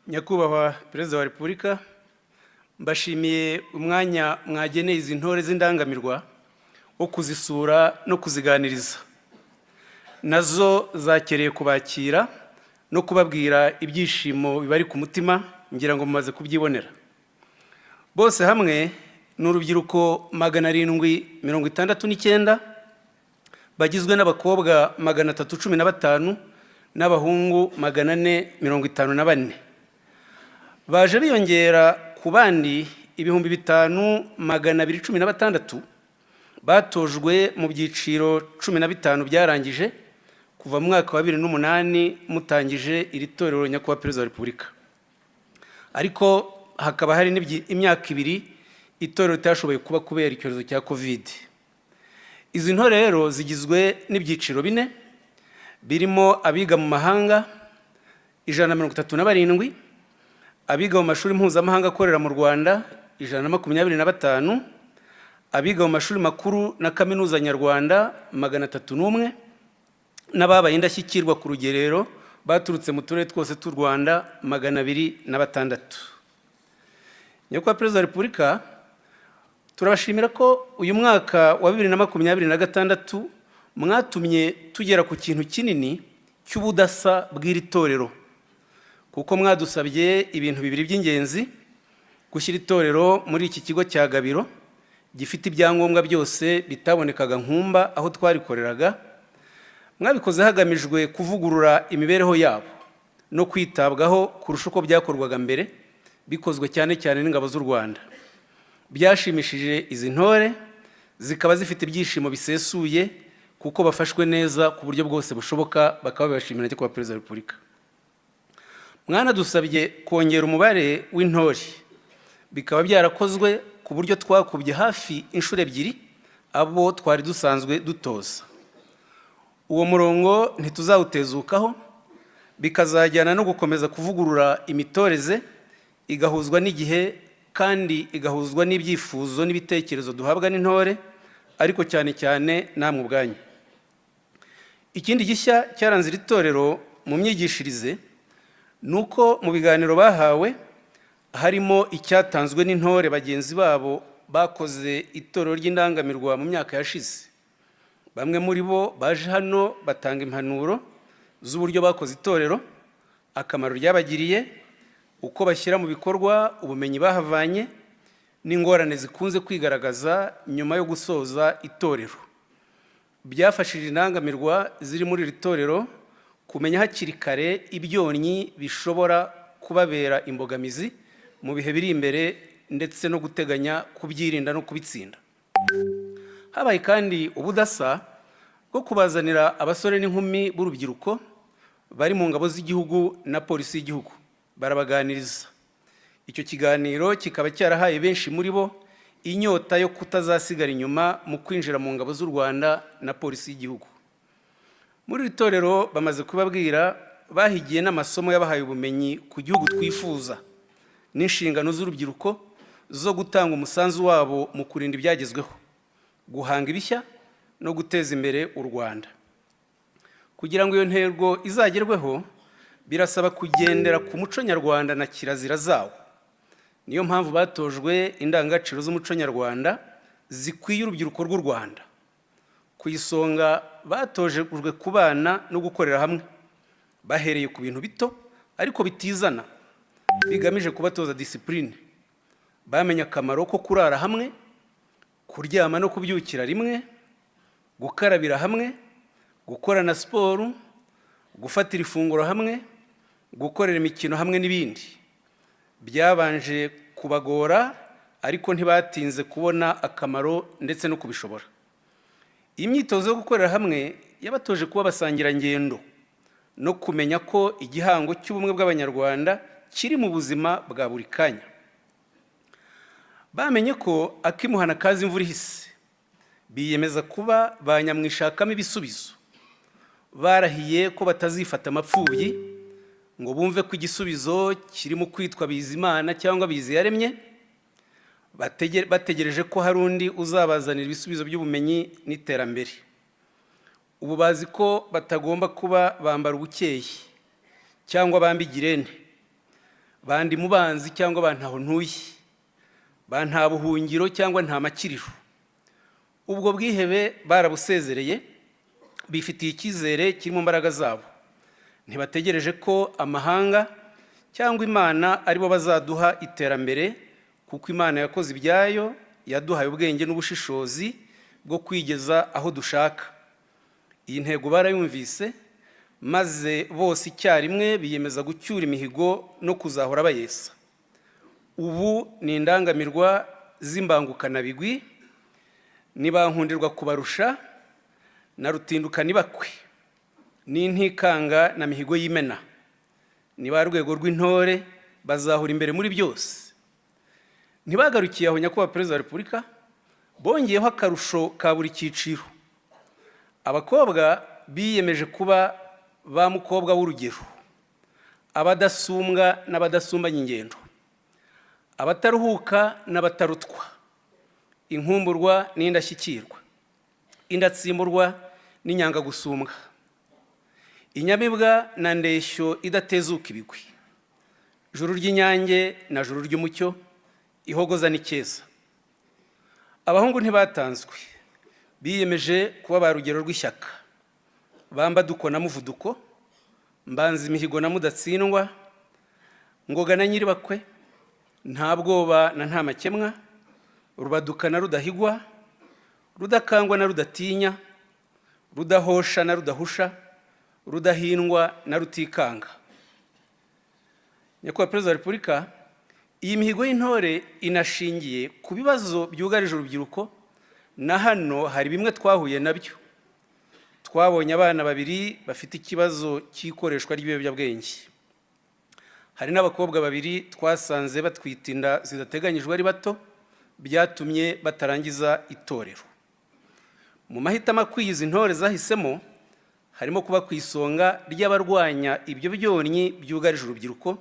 Nyakubahwa Perezida wa Repubulika, mbashimiye umwanya mwageneye izi ntore z'indangamirwa wo kuzisura no kuziganiriza. Nazo zakereye kubakira no kubabwira ibyishimo bibari ku mutima, ngira ngo mumaze kubyibonera. Bose hamwe n'urubyiruko 769 bagizwe n'abakobwa 315 n'abahungu 454. Baje biyongera ku bandi 5216 batojwe mu byiciro 15 byarangije kuva mu mwaka wa 2008 mutangije iri torero Nyakubahwa Perezida wa Repubulika. Ariko hakaba hari imyaka 2 itorero ritashoboye kuba kubera icyorezo cya Covid. Izi ntore rero zigizwe n'ibyiciro 4 birimo abiga mu mahanga 137, abiga mu mashuri mpuzamahanga akorera mu Rwanda 125, abiga mu mashuri makuru na kaminuza nyarwanda 301, n'ababaye indashyikirwa ku rugerero baturutse mu turere twose tw'u Rwanda 206. Nyakubahwa Perezida wa Repubulika, turabashimira ko uyu mwaka wa 2026 mwatumye tugera ku kintu kinini cy'ubudasa bw'iri torero, kuko mwadusabye ibintu 2 by'ingenzi: gushyira itorero muri iki kigo cya Gabiro gifite ibyangombwa byose bitabonekaga nkumba aho twarikoreraga. Mwabikoze hagamijwe kuvugurura imibereho yabo no kwitabwaho kurusha uko byakorwaga mbere, bikozwe cyane cyane n'ingabo z'u Rwanda. Byashimishije izi ntore, zikaba zifite ibyishimo bisesuye kuko bafashwe neza ku buryo bwose bushoboka, bakaba bashimira Nyakubahwa Perezida wa Repubulika. Mwana dusabye kongera umubare w'intore, bikaba byarakozwe ku buryo twakubye hafi inshuro 2 abo twari dusanzwe dutoza. Uwo murongo ntituzawutezukaho, bikazajyana no gukomeza kuvugurura imitoreze igahuzwa n'igihe kandi igahuzwa n'ibyifuzo n'ibitekerezo duhabwa n'intore, ariko cyane cyane namwe ubwanyu. Ikindi gishya cyaranze iri torero mu myigishirize nuko mu biganiro bahawe harimo icyatanzwe n'intore bagenzi babo bakoze itorero ry'indangamirwa mu myaka yashize. Bamwe muri bo baje hano batanga impanuro z'uburyo bakoze itorero, akamaro ryabagiriye, uko bashyira mu bikorwa ubumenyi bahavanye, n'ingorane zikunze kwigaragaza nyuma yo gusoza itorero. Byafashije indangamirwa ziri muri iri torero kumenya hakiri kare ibyonnyi bishobora kubabera imbogamizi mu bihe biri imbere, ndetse no guteganya kubyirinda no kubitsinda. Habaye kandi ubudasa bwo kubazanira abasore n'inkumi b'urubyiruko bari mu ngabo z'igihugu na polisi y'igihugu, barabaganiriza. Icyo kiganiro kikaba cyarahaye benshi muri bo inyota yo kutazasigara inyuma mu kwinjira mu ngabo z'u Rwanda na polisi y'igihugu. Muri iri torero bamaze kubabwira, bahigiye n'amasomo yabahaye ubumenyi ku gihugu twifuza n'inshingano z'urubyiruko zo gutanga umusanzu wabo mu kurinda ibyagezweho, guhanga ibishya no guteza imbere u Rwanda. Kugira ngo iyo ntego izagerweho, birasaba kugendera ku muco nyarwanda na kirazira zawo. Niyo mpamvu batojwe indangagaciro z'umuco nyarwanda zikwiye urubyiruko rw'u Rwanda. Ku isonga batojejwe kubana no gukorera hamwe, bahereye ku bintu bito ariko bitizana, bigamije kubatoza discipline. Bamenye akamaro ko kurara hamwe, kuryama no kubyukira rimwe, gukarabira hamwe, gukorana siporo, gufatira ifunguro hamwe, gukorera imikino hamwe n'ibindi. Byabanje kubagora ariko ntibatinze kubona akamaro ndetse no kubishobora. Imyitozo yo gukorera hamwe yabatoje kuba basangirangendo no kumenya ko igihango cy'ubumwe bw'Abanyarwanda kiri mu buzima bwa buri kanya. Bamenye ko akimuhana kazi imvura ihise, biyemeza kuba banyamwishakamo ibisubizo. Barahiye ko batazifata amapfubyi ngo bumve ko igisubizo kiri mu kwitwa Bizimana cyangwa Biziyaremye, bategereje ko hari undi uzabazanira ibisubizo by'ubumenyi n'iterambere. Ubu bazi ko batagomba kuba bambara ubukeye cyangwa bambigirene. bandi mubanzi cyangwa bantaho ntuye, banta buhungiro cyangwa nta makiriro. Ubwo bwihebe barabusezereye, bifitiye icyizere kirimo imbaraga zabo. Ntibategereje ko amahanga cyangwa Imana aribo bazaduha iterambere, kuko Imana yakoze ibyayo, yaduhaye ubwenge n'ubushishozi bwo kwigeza aho dushaka. Iyi ntego barayumvise, maze bose icyarimwe biyemeza gucyura imihigo no kuzahora bayesa. Ubu ni indangamirwa z'imbangukanabigwi, nibankundirwa kubarusha na rutindukana ibakwe, n'intikanga na mihigo y'imena. Ni ba rwego rw'intore bazahura imbere muri byose. Ntibagarukiye aho Nyakubahwa Perezida wa Repubulika, bongeyeho akarusho ka buri cyiciro. Abakobwa biyemeje kuba ba mukobwa w'urugero, abadasumbwa n'abadasumbanya ingendo, abataruhuka n'abatarutwa, inkumburwa n'indashyikirwa, indatsimburwa n'inyangagusumbwa, inyamibwa na ndeshyo idatezuka ibigwi, juru ry'inyange na juru ry'umucyo, ihogoza n'icyeza. Abahungu ntibatanzwe, biyemeje kuba ba rugero rw'ishyaka, bamba duko na muvuduko, mbanza imihigo na mudatsindwa, ngoga na nyiribakwe, nta bwoba na nta makemwa, rubaduka na rudahigwa, rudakangwa na rudatinya, rudahosha na rudahusha, rudahindwa na rutikanga. Nyakubahwa Perezida wa Repubulika, iyi mihigo y'intore inashingiye ku bibazo byugarije urubyiruko, na hano hari bimwe twahuye nabyo. Twabonye abana babiri bafite ikibazo cy'ikoreshwa ry'ibiyobyabwenge. Hari n'abakobwa babiri twasanze batwita inda zidateganyijwe ari bato, byatumye batarangiza itorero. Mu mahitamo akwiye izi ntore zahisemo, harimo kuba ku isonga ry'abarwanya ibyo byonnyi byugarije urubyiruko,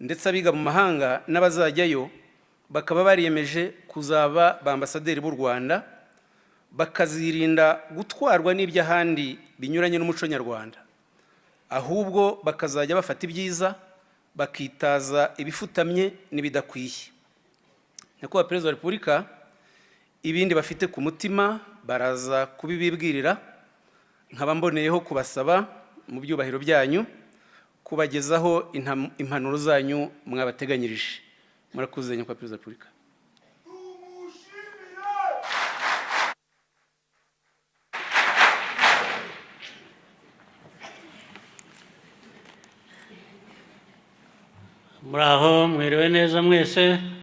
ndetse abiga mu mahanga n'abazajyayo bakaba bariyemeje kuzaba ba ambasaderi b'u Rwanda, bakazirinda gutwarwa n'iby'ahandi binyuranye n'umuco nyarwanda, ahubwo bakazajya bafata ibyiza, bakitaza ibifutamye n'ibidakwiye. Nyakubahwa Perezida wa Repubulika, ibindi bafite ku mutima baraza kubibibwirira, nkaba mboneyeho kubasaba mu byubahiro byanyu kubagezaho impanuro zanyu mwabateganyirije. Murakoze Nyakubahwa Perezida wa Repubulika. Muraho, mwiriwe neza mwese.